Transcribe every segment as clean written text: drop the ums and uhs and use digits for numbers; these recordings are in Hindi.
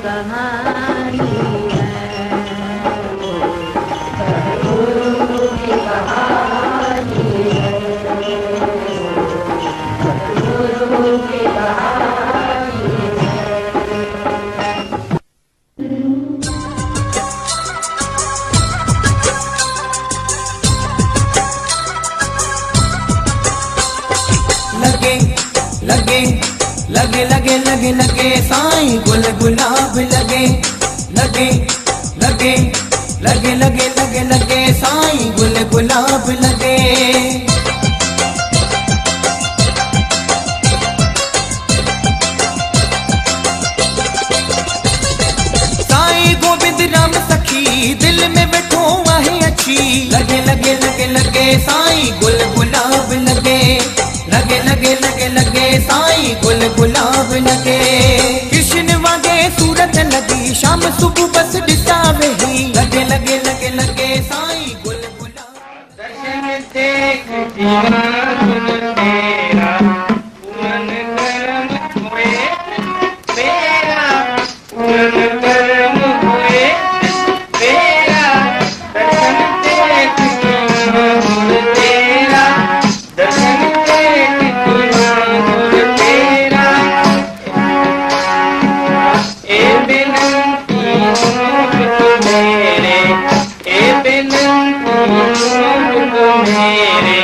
कहानी है, सतगुरु की कहानी है, सतगुरु की कहानी है। लगे लगे लगे लगे लगे लगे साईं गुल गुलाब लगे, लगे लगे लगे लगे लगे लगे साईं गुल गुलाब लगे। साईं गोविंद राम सखी दिल में बैठो आहे अच्छी, लगे लगे लगे लगे साईं गुल गुलाब लगे, लगे लगे लगे लगे साईं गुल गुलाब लगे। कृष्ण वागे सूरत लगी शाम सुबह बस दिशा वही, लगे लगे लगे लगे साईं गुल गुलाब। दर्शन देख जीवन तेरा पूर्ण कर्म हुए मेरा, पूर्ण कर्म हुए मेरा। दर्शन देख जीवन तेरा, दर्शन देख जीवन तेरा। ए बिनती मेरे, ए बिनती मेरे,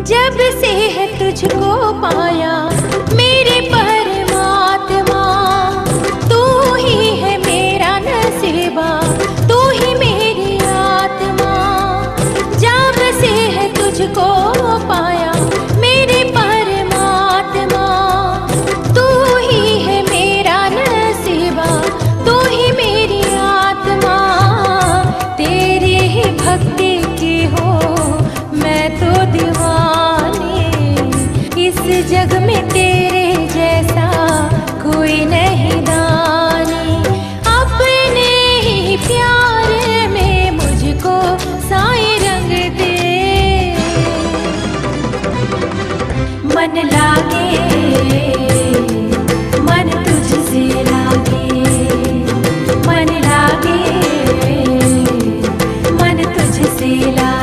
जब से है तुझको पाया मेरे परमात्मा, तू ही है मेरा नसीबा, तू ही मेरी आत्मा। जब से है तुझको पाया मेरे परमात्मा, तू ही है मेरा नसीबा, तू ही मेरी आत्मा। तेरी ही भक्ति की हो मैं तो दीवानी, इस जग में तेरे जैसा कोई नहीं दानी। अपने ही प्यार में मुझको साईं रंग दे, मन लागे मन तुझसे लागे, मन लागे मन तुझसे लागे।